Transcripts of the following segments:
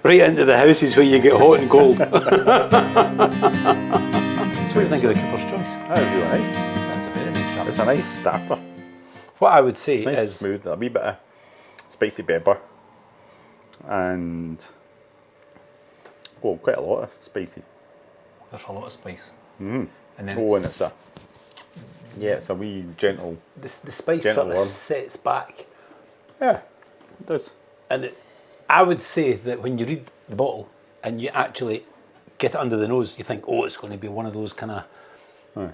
right into the houses where you get hot and cold. So what do you think of the Cooper's Choice? That is really nice. That's a very nice job. It's a nice starter. What I would say It's nice and is smooth, a wee bit of spicy pepper. And quite a lot of spicy. there's a lot of spice. Mm. And then And it's a wee gentle. the spice gentle sort of warm. sets back. Yeah, it does. And I would say that when you read the bottle and you actually get it under the nose, you think, oh, it's going to be one of those kind of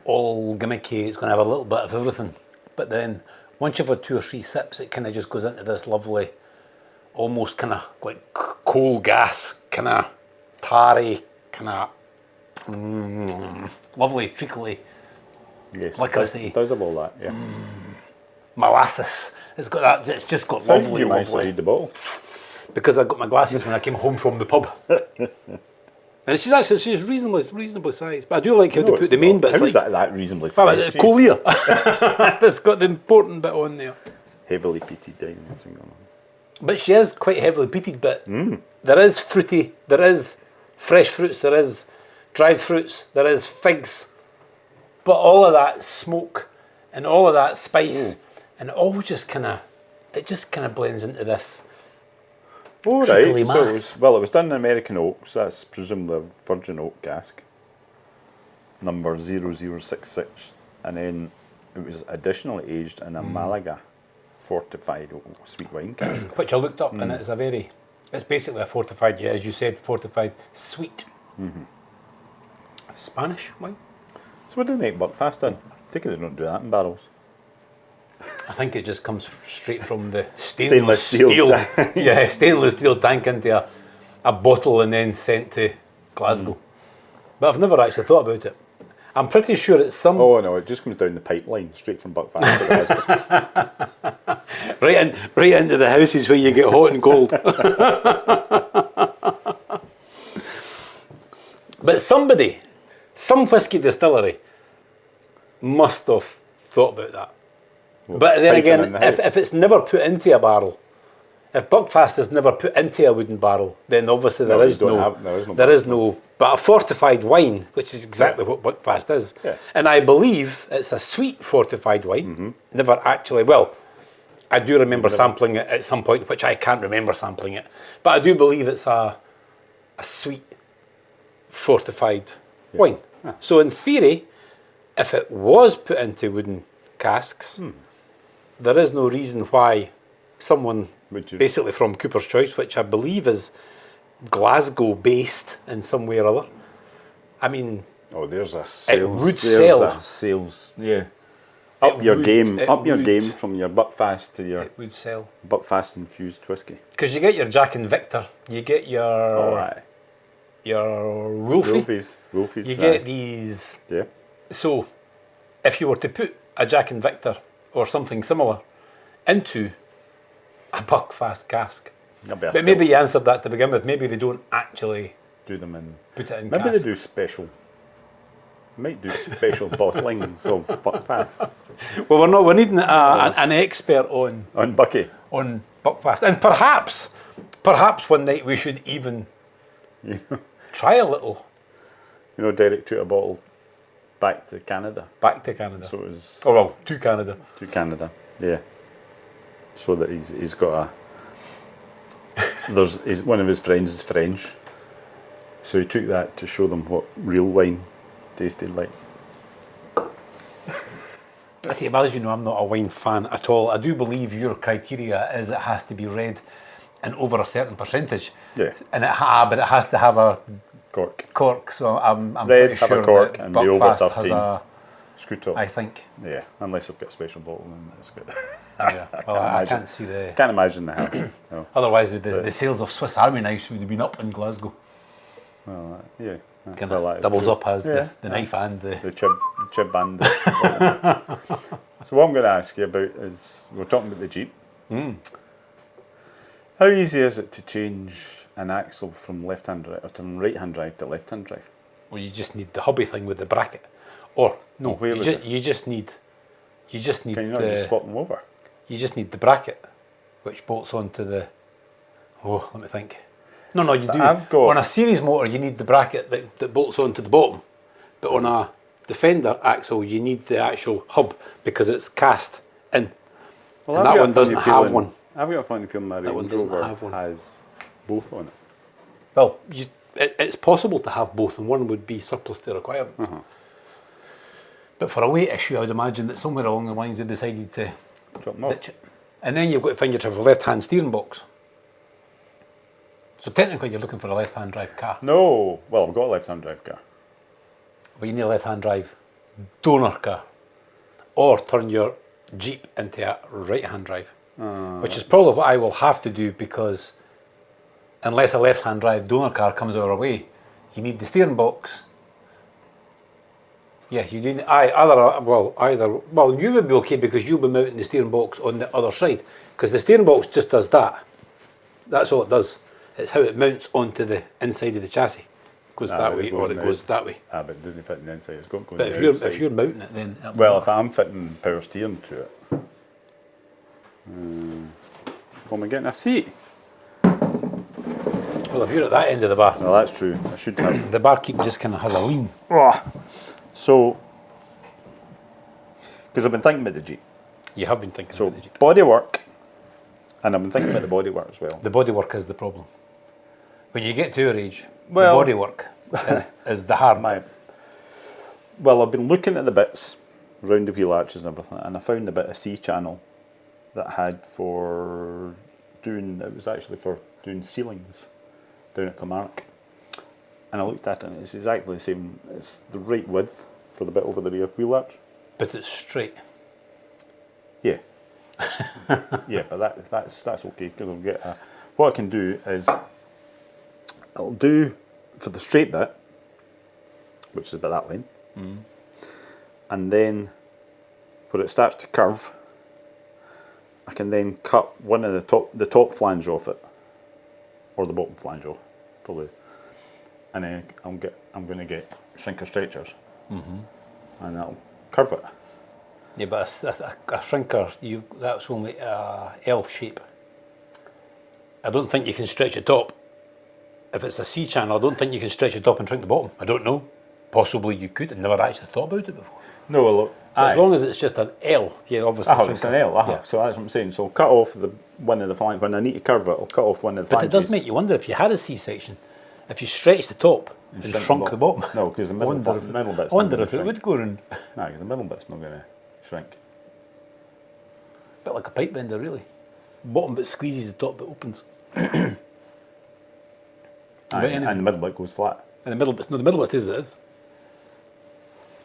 all gimmicky, it's going to have a little bit of everything. But then once you've had 2 or 3 sips, it kind of just goes into this lovely, almost kind of like coal gas, kind of tarry, kind of lovely, treacly, Yes, licorice-y. it does have all that, yeah. Molasses. It's got that, it's just got So how did lovely, you manage to lovely. read the bottle? Because I got my glasses when I came home from the pub. And she's reasonably sized. But I do like how they put the main bits. How is like, that reasonably well, sized? Collier. It's got the important bit on there. Heavily peated down. Going on. But she is quite heavily peated, but there is fruity, there is fresh fruits, there is dried fruits, there is figs. But all of that smoke and all of that spice and it all just kind of blends into this. Oh, Trickly right. So mass. it was done in American oak, so that's presumably a virgin oak cask. Number 0066. And then it was additionally aged in a Malaga fortified sweet wine cask. Which I looked up and it's basically a fortified, as you said, fortified sweet Spanish wine. So what do they make Buckfast in? I think they don't do that in barrels. I think it just comes straight from the Stainless steel. Yeah, stainless steel tank into a bottle and then sent to Glasgow. But I've never actually thought about it. I'm pretty sure it's some Oh no, it just comes down the pipeline straight from Buckfast to Glasgow. right into the houses where you get hot and cold. But some whiskey distillery must have thought about that. Well, But then piping in again, the house. if it's never put into a barrel, if Buckfast is never put into a wooden barrel, then obviously there is no. But a fortified wine, which is exactly what Buckfast is, and I believe it's a sweet fortified wine. Never actually. Well, I do remember sampling it at some point, which I can't remember sampling it, but I do believe it's a sweet fortified wine. So in theory, if it was put into wooden casks, there is no reason why someone basically from Cooper's Choice, which I believe is Glasgow based in some way or other. I mean, there's a sales. would sell. A sales. Yeah. Up your game from your Buckfast to your it would sell. Buckfast infused whiskey. Because you get your Jack and Victor, you get your Wolfies, you get these. Yeah. So, if you were to put a Jack and Victor or something similar into a Buckfast cask, but maybe you answered that to begin with. Maybe they don't actually do them in. Put it in. Maybe casks. they do special. Might do special bottlings of Buckfast. Well, we're needing an expert on Bucky on Buckfast, and perhaps one night we should even try a little. Derek took a bottle back to Canada. So it was. Oh well, to Canada. Yeah. So that he's got one of his friends is French, so he took that to show them what real wine tasted like. See, as you know, I'm not a wine fan at all. I do believe your criteria is it has to be red and over a certain percentage. Yeah. And but it has to have a cork. So I'm red, pretty have sure a cork, that and be over Buckfast 13. has a. Screw top. I think. Yeah, unless I've got a special bottle, then it's good. Yeah. Well, I can't see the. Can't imagine that. No. Otherwise, the sales of Swiss Army knives would have been up in Glasgow. Well, yeah. Kind of doubles up as the knife and the chib and the So what I'm going to ask you about is, we're talking about the Jeep. How easy is it to change an axle from left-hand drive, or from right-hand drive to left-hand drive? Well, you just need the hubby thing with the bracket, or no, you just need. Can you not just swap them over? You just need the bracket, which bolts onto the. Oh, let me think. No, you do. On a series motor, you need the bracket that bolts onto the bottom. But on a Defender axle, you need the actual hub because it's cast in. Well, and that one doesn't have one. I've got a funny feeling my Range Rover has both on it. Well, it's possible to have both, and one would be surplus to requirements. But for a weight issue, I would imagine that somewhere along the lines they decided to ditch it. And then you've got to find yourself a left-hand steering box. So technically you're looking for a left-hand drive car. No, well, I've got a left-hand drive car. But you need a left-hand drive donor car. Or turn your Jeep into a right-hand drive. Which is probably what I will have to do, because unless a left-hand drive donor car comes our way, you need the steering box. Yeah, you do. Well, you would be okay because you'll be mounting the steering box on the other side, because the steering box just does that. That's all it does. It's how it mounts onto the inside of the chassis. It goes that way, or it goes that way. But it doesn't fit in the inside. It's got to go but if you're mounting it, then if I'm fitting power steering to it, am I getting a seat? Well, if you're at that end of the bar, well, that's true. I should have. The barkeep just kind of has a lean. So, because I've been thinking about the Jeep. You have been thinking about the Jeep. Bodywork, and I've been thinking about the bodywork as well. The bodywork is the problem. When you get to our age, the bodywork is the hard bit. Well, I've been looking at the bits around the wheel arches and everything, and I found a bit of C-channel that had it was actually for doing ceilings down at Kilmarnock. And I looked at it and it's exactly the same. It's the right width for the bit over the rear wheel arch. But it's straight. Yeah. Yeah, but that's okay, because I'll get what I can do is I'll do for the straight bit, which is about that length, and then where it starts to curve, I can then cut one of the top flange off it, or the bottom flange off, probably, and then I'm going to get shrinker stretchers, and that'll curve it. Yeah, but a shrinker, that's only L shape. I don't think you can stretch the top. If it's a C channel, I don't think you can stretch the top and shrink the bottom. I don't know. Possibly you could. I've never actually thought about it before. No, well, look, as long as it's just an L, yeah, obviously. It's an L. Yeah. So that's what I'm saying. So I'll cut off one of the flanges. When I need to curve it, I'll cut off one of the flanges. But it does make you wonder, if you had a C section, if you stretch the top and shrunk the bottom. No, because the middle bit's. I wonder if it would go round. No, because the middle bit's not going to shrink. A bit like a pipe bender, really. Bottom bit squeezes, the top bit opens. And the middle bit goes flat. And the middle bit stays as it is.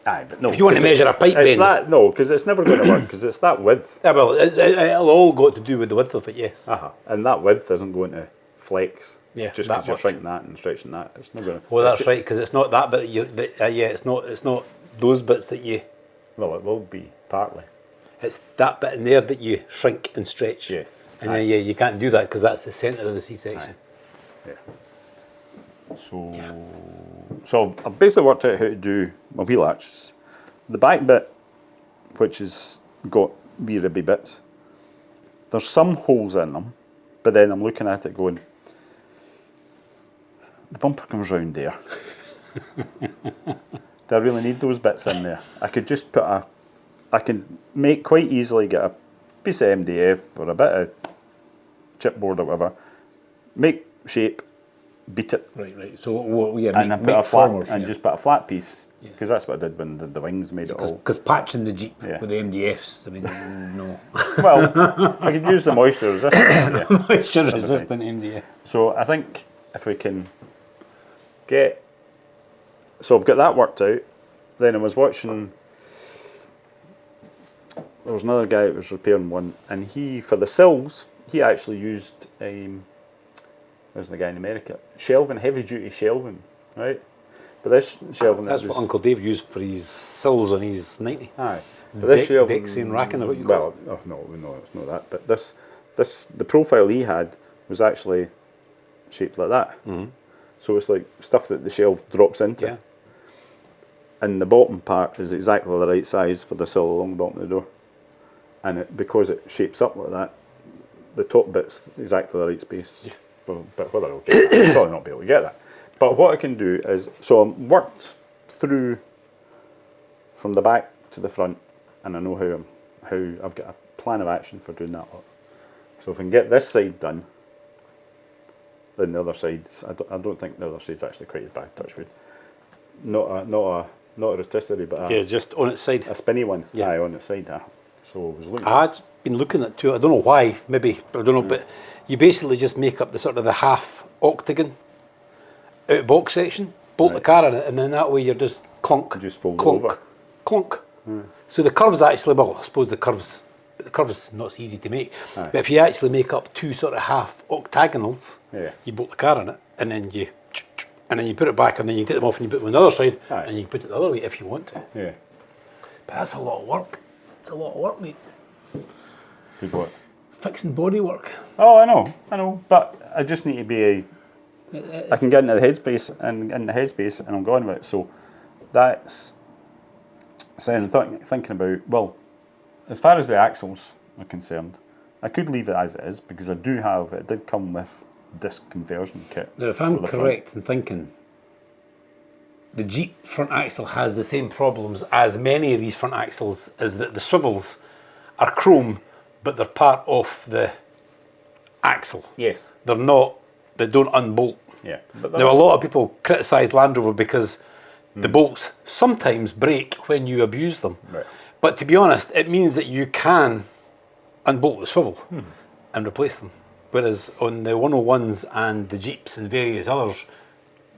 Aye, but no. If you want to measure a pipe bend, no, because it's never going to work, because it's that width. Yeah, well, it'll all got to do with the width of it, yes. And that width isn't going to flex. Yeah, just because you're shrinking that and stretching that, it's not going to. Well, that's right, because it's not that bit. It's not those bits that you. Well, it will be partly. It's that bit in there that you shrink and stretch. Yes. And then you can't do that because that's the centre of the C section. Yeah. So I've basically worked out how to do my wheel arches. The back bit, which has got wee ribby bits, there's some holes in them, but then I'm looking at it going, the bumper comes round there. Do I really need those bits in there? I could just I can quite easily get a piece of MDF or a bit of chipboard or whatever, make shape, beat it. Right. So just put a flat piece, because that's what I did when the wings made it all. Because patching the Jeep with the MDFs, I mean, no. Well, I could use the moisture resistant. Moisture resistant MDF. So I think if we can so I've got that worked out. Then I was watching. There was another guy that was repairing one, and for the sills, he actually used there's the guy in America, shelving, heavy duty shelving, right? But this shelving, that's what Uncle Dave used for his sills on his 90. Aye, but this shelving, Dexy racking, or what you call it? Well, no, it's not that. But the profile he had was actually shaped like that. Mm-hmm. So it's like stuff that the shelf drops into. Yeah. And the bottom part is exactly the right size for the sill along the bottom of the door. And because it shapes up like that, the top bit's exactly the right space but whether I'll get that, I'll probably not be able to get that. But what I can do is, so I'm worked through from the back to the front, and I know how I've got a plan of action for doing that lot. So if I can get this side done, then the other side's, I don't think the other side's actually quite as bad, touch wood. Not a rotisserie, but just on its side. A spinny one. Yeah. Aye, on its side. So I was looking. I've been looking at two. I don't know why. Maybe I don't know, but you basically just make up the sort of the half octagon out box section, bolt the car in it, and then that way you're just clunk, just fold clunk, over. clunk. So the curves actually, well, I suppose the curves not so easy to make. But if you actually make up two sort of half octagonals, you bolt the car in it, and then you put it back, and then you take them off and you put them on the other side, and you put it the other way if you want to. Yeah. But that's a lot of work. It's a lot of work, mate. Did what? Fixing body work. Oh, I know. But I just need to be I can get into the headspace and I'm going with it. So that's saying thinking about, well, as far as the axles are concerned, I could leave it as it is because it did come with disc conversion kit. Now, if I'm correct in thinking, the Jeep front axle has the same problems as many of these front axles, is that the swivels are chrome, but they're part of the axle. Yes. They don't unbolt. Yeah. Now, a lot of people criticise Land Rover because the bolts sometimes break when you abuse them. Right. But to be honest, it means that you can unbolt the swivel and replace them. Whereas on the 101s and the Jeeps and various others,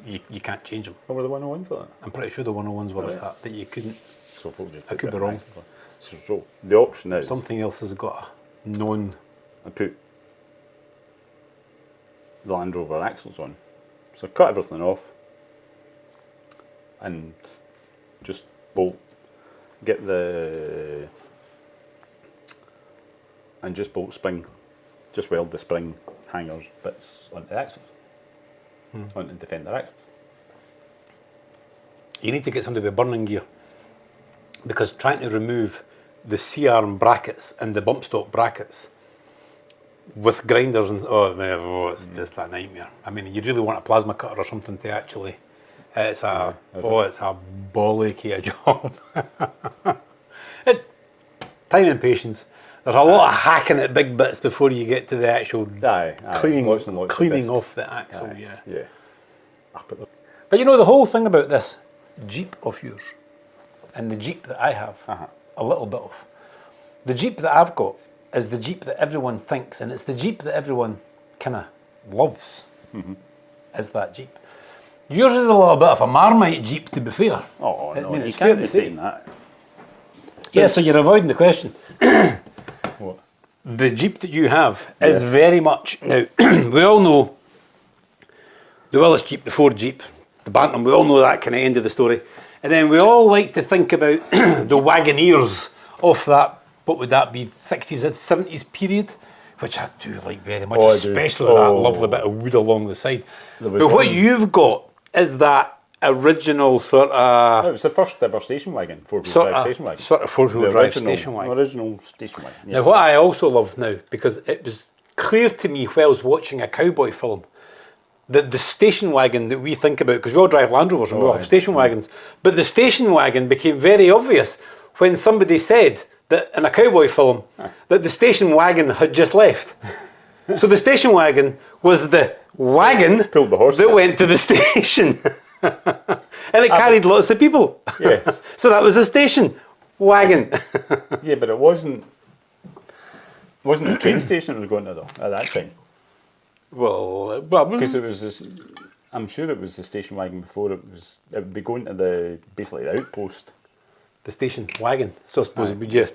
you can't change them. What were the 101s like that? I'm pretty sure the 101s were like that you couldn't. So I could be wrong. So the option is... Something else has got a known... I put the Land Rover axles on. So I cut everything off and just bolt, just bolt spring, just weld the spring hangers bits onto the axles, onto the fender axles. You need to get somebody with burning gear, because trying to remove the C-arm brackets and the bump stock brackets with grinders and it's just a nightmare. I mean, you really want a plasma cutter or something to actually. It's a bollocky a job. Time and patience. There's a lot of hacking at big bits before you get to the actual cleaning off the axle. Yeah. But you know the whole thing about this Jeep of yours and the Jeep that I have, a little bit of. The Jeep that I've got is the Jeep that everyone thinks, and it's the Jeep that everyone kind of loves, is that Jeep. Yours is a little bit of a Marmite Jeep, to be fair. Oh, no, it's you fair can't to be say. saying that. Yeah, so you're avoiding the question. What? The Jeep that you have is very much, now, we all know the Willis Jeep, the Ford Jeep, the Bantam, we all know that kind of end of the story. And then we all like to think about the Wagoneers of that, what would that be, 60s and 70s period, which I do like very much, especially with that lovely bit of wood along the side. But what you've got is that original sort of... It was the first ever station wagon, four-wheel drive station wagon. Sort of four-wheel drive station wagon. Original station wagon, yes. Now, what I also love now, because it was clear to me while I was watching a cowboy film, that the station wagon that we think about, because we all drive Land Rovers and we all have station wagons, but the station wagon became very obvious when somebody said that in a cowboy film that the station wagon had just left. So the station wagon was the wagon Pulled the horse. that went to the station. And it carried lots of people. Yes. So that was a station wagon. Yeah, but it wasn't the train station it was going to though at that time. Well, Because it was this, I'm sure it was the station wagon before it would be going to the outpost. the station wagon. So I suppose your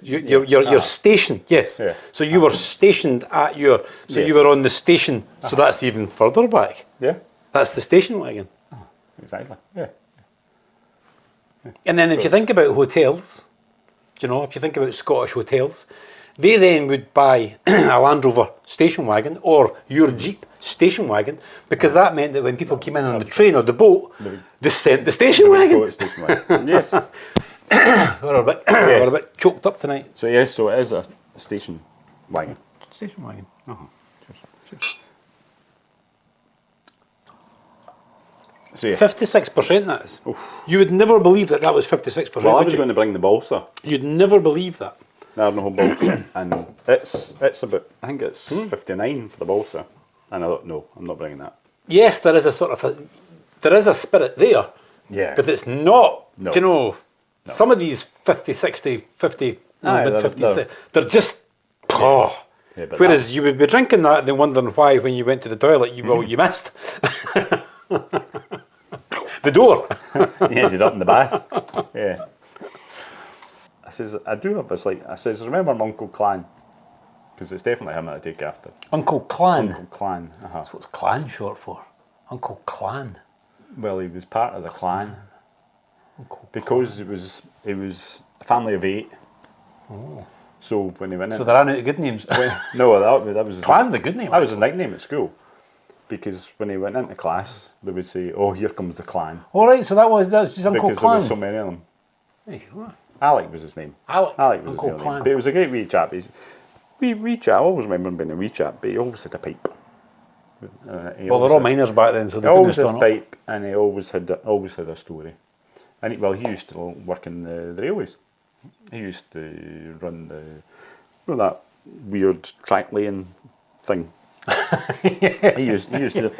station, yes. Yeah. So you were stationed at you were on the station. So that's even further back. Yeah. That's the station wagon. Exactly. Yeah. And then if you think about hotels, if you think about Scottish hotels, they then would buy a Land Rover station wagon or your Jeep station wagon, because that meant that when people came in on the train or the boat, they sent the station wagon. Yes. We're a bit choked up tonight. So yes, so it is a station wagon. Station wagon. Cheers. So, yeah. 56% that is. Oof. You would never believe that was 56%. Well, I was going to bring the balsa. You'd never believe that. The whole balsa. And it's about, I think it's 59 for the balsa. And I thought, no, I'm not bringing that. Yes, there is a sort of there is a spirit there. Yeah. But it's not, no. you know, no. Some of these 50, 60, 50, mid-50s, they're just, oh. Yeah, whereas you would be drinking that and then wondering why when you went to the toilet, you missed. The door. You ended up in the bath. Yeah. I do have this, remember my Uncle Clan? Because it's definitely him that I take after. Uncle Clan? Uncle Clan, That's what's clan short for? Uncle Clan? Well, he was part of the clan. Because he was a family of 8. Oh. So when he went in... So there are no good names? No, that was... Clan's a good name. That was his nickname at school. Because when he went into class, they would say, "Oh, here comes the clan." All right, so that was just Uncle Clan. Because there was so many of them. There you go. Alec was his name. Alec was Uncle his real Clan. name. But he was a great wee chap. Wee chap. I always remember him being a wee chap, but he always had a pipe. They're all miners back then, so they always had a pipe, and he always had a story. And he used to work in the railways. He used to run that weird track laying thing. He used to. He used to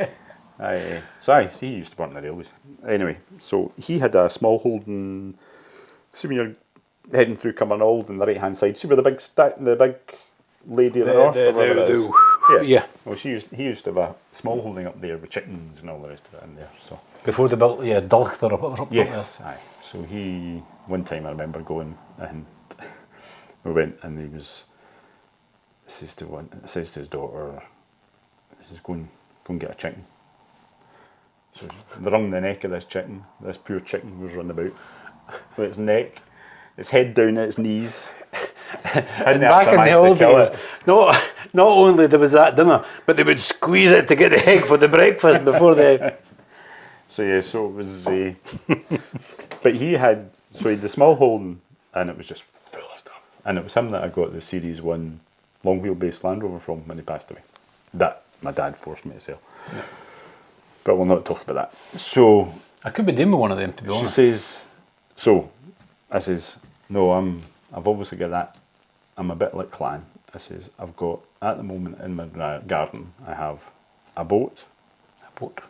work in the railways. Anyway, so he had a small holding. See when you're heading through Cumbernauld on the right hand side. See where the big lady at the north. Yeah. Well, he used to have a small holding up there with chickens and all the rest of it in there. So before they built Dulchter up there. Yes, aye. So one time I remember going and we went and he says to his daughter, he says, go and get a chicken. So they wrung the neck of this chicken. This poor chicken was running about with its neck, its head down at its knees. And back in the old days, not only there was that dinner, but they would squeeze it to get the egg for the breakfast before they... So it was... but he had the small holding, and it was just full of stuff. And it was him that I got the Series 1 long wheelbase Land Rover from when he passed away. That my dad forced me to sell. Yeah. But we'll not talk about that. So... I could be doing with one of them, to be honest. I says, no, I've obviously got that. I'm a bit like Clan. I says, I've got, at the moment in my garden, I have a boat. A boat.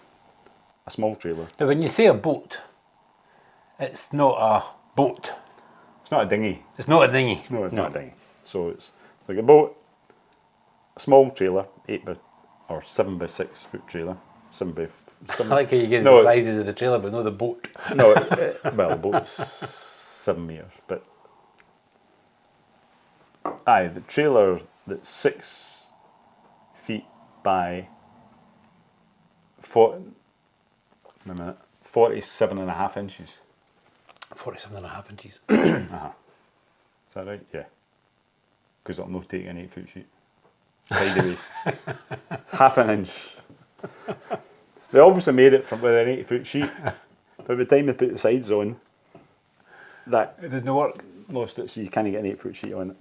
A small trailer. Now, when you say a boat, it's not a boat. It's not a dinghy. It's not a dinghy. No, it's not a dinghy. So it's like a boat, a small trailer, 7 by 6 foot trailer. 7 by 7. I like how you get the sizes of the trailer, but not the boat. No, the boat's 7 metres, but the trailer that's 6 feet by 47 and a half inches. 47 and a half inches. Is that right? Yeah. Because I'm not taking an 8 foot sheet. Sideways. Half an inch. They obviously made it with an 8 foot sheet. But by the time they put the sides on, it didn't work. Lost it, so you can't get an 8 foot sheet on it.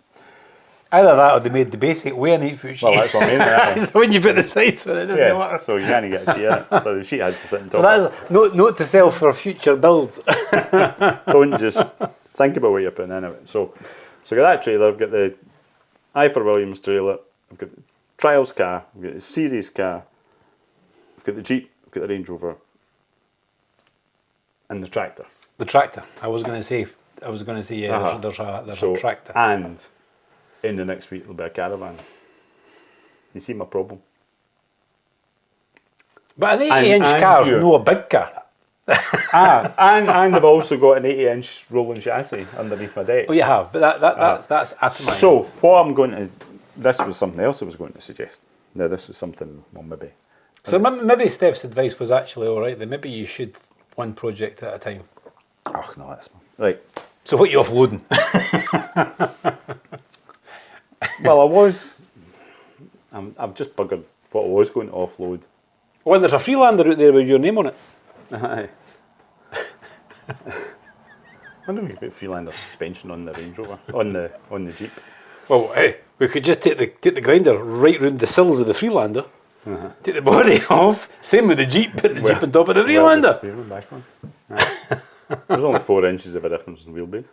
Either that or they made the basic way an 8 foot sheet. Well, that's what I mean. So when you put the sides on it, doesn't work. So you can't get a sheet in it. So the sheet has to sit on top. So that's note to self for future builds. Don't just think about what you're putting in it. So I got that trailer, I've got the Ivor Williams trailer, I've got the Trials car, I've got the Series car, I've got the Jeep, I've got the Range Rover, and the tractor. The tractor. I was going to say, there's a tractor. And in the next week there'll be a caravan. You see my problem? But an 80-inch car is no a big car. And I've also got an 80-inch rolling chassis underneath my deck. Oh, you have, but that's atomised. So what I'm going to... This was something else I was going to suggest. Now this is something, maybe... So maybe Steph's advice was actually all right, then maybe you should one project at a time. Oh, no, that's... Right. So what are you offloading? Well, I've just buggered what I was going to offload. Oh, and there's a Freelander out there with your name on it. Aye. I wonder if we could put Freelander suspension on the Range Rover, on the Jeep. Well, hey, we could just take the grinder right round the sills of the Freelander. take the body off. Same with the Jeep, put the Jeep on top of the Freelander. Back on. There's only 4 inches of a difference in wheelbase.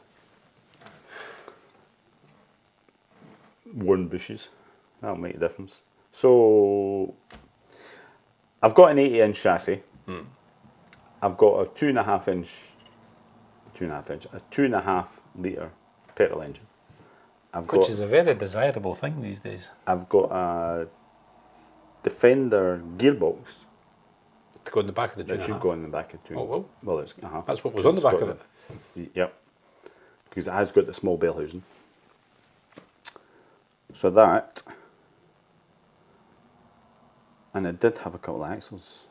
Worn bushes, that'll make a difference. So, I've got an 80-inch chassis. I've got a 2.5 litre petrol engine. Which is a very desirable thing these days. I've got a Defender gearbox. To go in the back of the 2.5. That should go in the back of 2. Oh, well. Well, it's, That's what was on the back of it. Yep. Because it has got the small bell housing. So that, and it did have a couple of axles,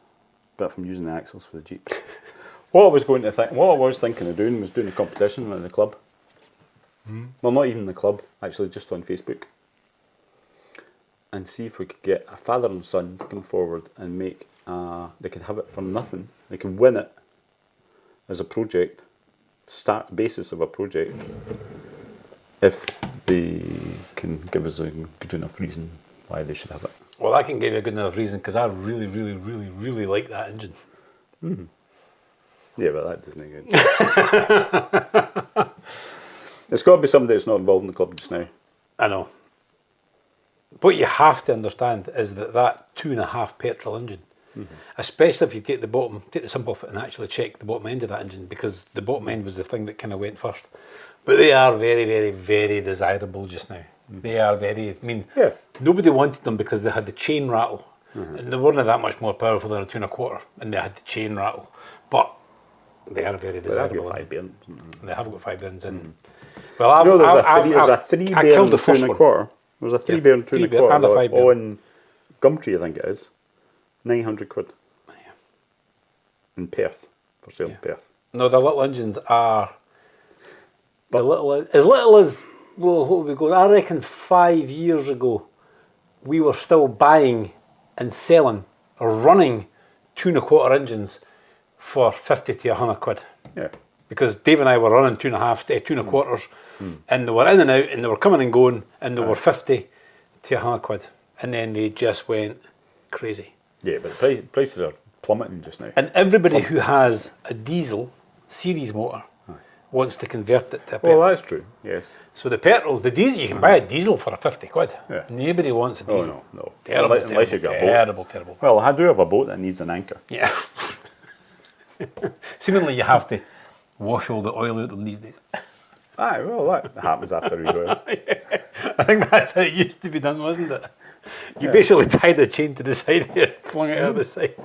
but from using the axles for the Jeep. What I was thinking of doing was doing a competition at the club. Well, not even the club, actually, just on Facebook, and see if we could get a father and son to come forward and make. They could have it from nothing. They could win it as a project, start basis of a project, if they can give us a good enough reason why they should have it. Well, I can give you a good enough reason because I really, really, really, really like that engine. Yeah, but that doesn't good. It's got to be somebody that's not involved in the club just now. I know. What you have to understand is that 2.5 petrol engine, especially if you take the sump off it and actually check the bottom end of that engine, because the bottom end was the thing that kind of went first. But they are very, very, very desirable just now. They are very, nobody wanted them because they had the chain rattle. And they weren't that much more powerful than a 2.25, and they had the chain rattle. But they are very desirable. They have got 5 bearings in. Well, there's a 3 bearing 2.25. There's a 3 bearing 2.25 and a 5 bearing on Gumtree, I think it is. 900 quid. In Perth, for sale in Perth. No, the little engines are as little as, well, what were we going? I reckon 5 years ago, we were still buying and selling or running 2.25 engines for 50 to 100 quid. Yeah. Because Dave and I were running 2.25s, and they were in and out, and they were coming and going, and they were 50 to 100 quid. And then they just went crazy. Yeah, but prices are plummeting just now. And everybody who has a diesel series motor wants to convert it to a petrol. Well, that's true, yes. So the diesel, you can buy a diesel for a 50 quid. Yeah. Nobody wants a diesel. Oh, no. Terrible, unless you've got a boat. Terrible. Well, I do have a boat that needs an anchor. Yeah. Seemingly you have to wash all the oil out of them these days. Aye, well, that happens after a while. I think that's how it used to be done, wasn't it? You basically tied the chain to the side here, flung it out the side.